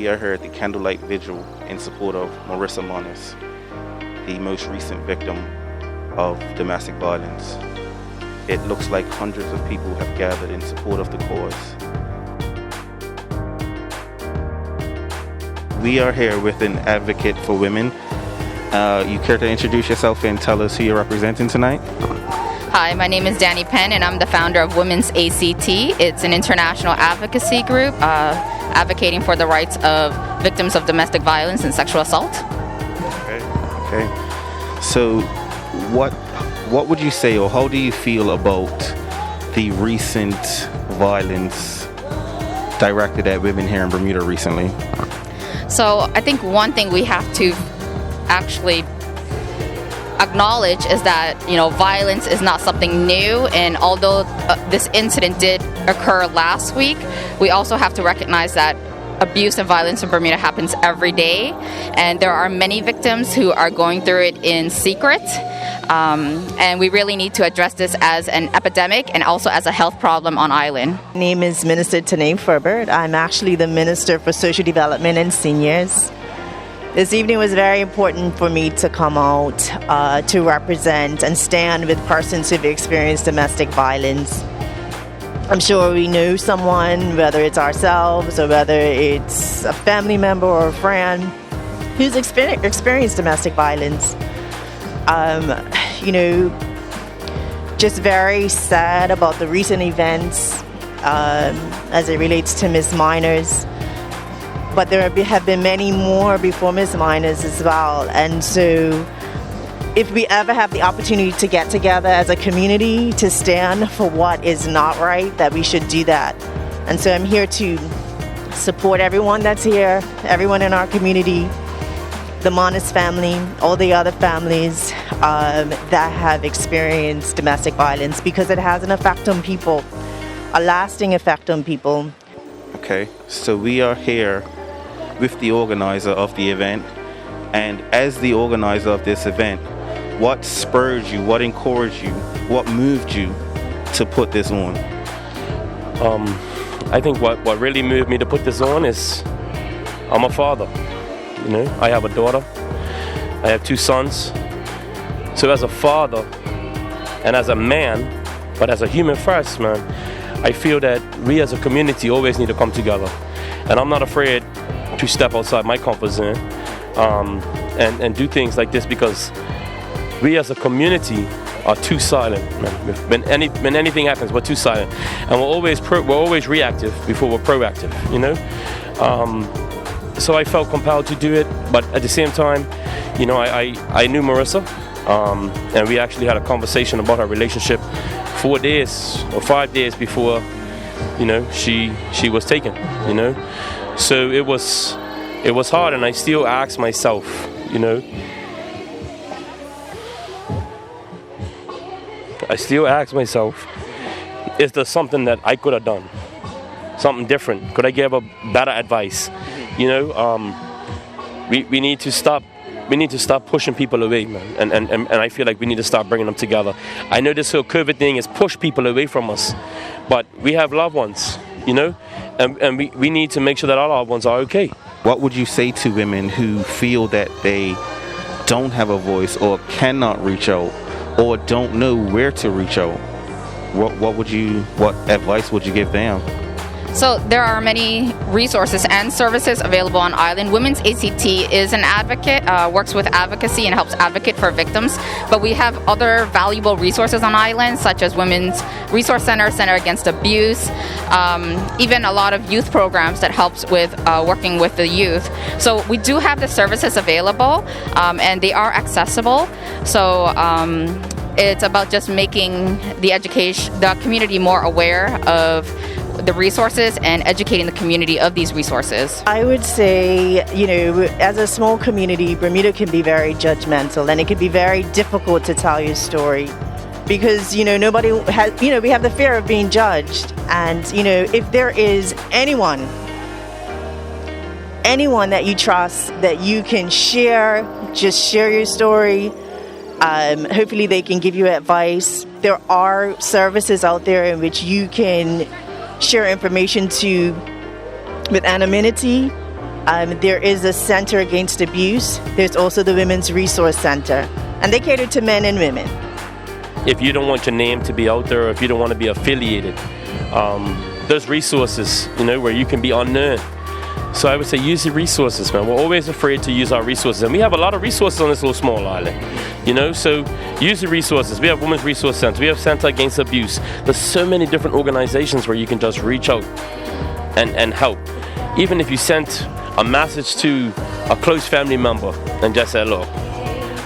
we are here at the Candlelight Vigil in support of Morissa Moniz, the most recent victim of domestic violence. It looks like hundreds of people have gathered in support of the cause. We are here with an advocate for women. You care to introduce yourself and tell us who you're representing tonight? Hi, my name is Danny Penn, and I'm the founder of Women's ACT. It's an international advocacy group advocating for the rights of victims of domestic violence and sexual assault. Okay. So, what would you say, or how do you feel about the recent violence directed at women here in Bermuda recently? So, I think one thing we have to actually acknowledge is that, violence is not something new, and although this incident did occur last week, we also have to recognize that abuse and violence in Bermuda happens every day, and there are many victims who are going through it in secret, and we really need to address this as an epidemic and also as a health problem on island. My name is Minister Tanae Ferbert. I'm actually the Minister for Social Development and Seniors. This evening was very important for me to come out to represent and stand with persons who've experienced domestic violence. I'm sure we know someone, whether it's ourselves or whether it's a family member or a friend, who's experienced domestic violence. Just very sad about the recent events as it relates to Ms. Miners. But there have been many more before Ms. Moniz as well. And so if we ever have the opportunity to get together as a community to stand for what is not right, that we should do that. And so I'm here to support everyone that's here, everyone in our community, the Moniz family, all the other families that have experienced domestic violence, because it has an effect on people, a lasting effect on people. Okay, so we are here with the organizer of the event, and as the organizer of this event, what spurred you, what encouraged you, what moved you to put this on? I think what really moved me to put this on is I'm a father. I have a daughter, I have 2 sons. So as a father and as a man, but as a human first, man, I feel that we as a community always need to come together. And I'm not afraid to step outside my comfort zone and do things like this, because we as a community are too silent, man. When anything happens, we're too silent. And we're always reactive before we're proactive, So I felt compelled to do it, but at the same time, I knew Morissa, and we actually had a conversation about our relationship 4 days or 5 days before, she was taken, So it was hard, and I still ask myself, is there something that I could have done? Something different? Could I give a better advice? We need to stop. We need to stop pushing people away, man. And I feel like we need to start bringing them together. I know this whole COVID thing has pushed people away from us, but we have loved ones, and we need to make sure that our loved ones are okay. What would you say to women who feel that they don't have a voice or cannot reach out or don't know where to reach out? What advice would you give them? So there are many resources and services available on island. Women's ACT is an advocate, works with advocacy and helps advocate for victims. But we have other valuable resources on island, such as Women's Resource Center, Center Against Abuse, even a lot of youth programs that helps with working with the youth. So we do have the services available, and they are accessible. So it's about just making the community more aware of the resources and educating the community of these resources. I would say, as a small community, Bermuda can be very judgmental, and it can be very difficult to tell your story because, nobody has, we have the fear of being judged. And, if there is anyone that you trust, that you can just share your story. Hopefully they can give you advice. There are services out there in which you can share information with anonymity, There is a center against abuse. There's also the Women's Resource Center, and they cater to men and women. If you don't want your name to be out there, if you don't want to be affiliated, there's resources, where you can be unknown. So I would say use the resources, man. We're always afraid to use our resources, and we have a lot of resources on this little small island, so use the resources. We have Women's Resource Center, we have Center Against Abuse. There's so many different organizations where you can just reach out and help. Even if you sent a message to a close family member and just say, look,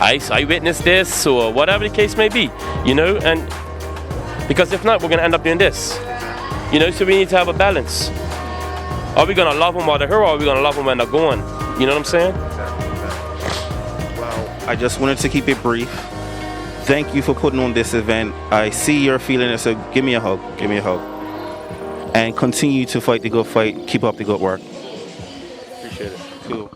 I witnessed this, or whatever the case may be, and because if not, we're going to end up doing this, so we need to have a balance. Are we going to love them while they're here, or are we going to love them when they're gone? You know what I'm saying? Well, I just wanted to keep it brief. Thank you for putting on this event. I see you're feeling it, so give me a hug. And continue to fight the good fight. Keep up the good work. Appreciate it. Cool.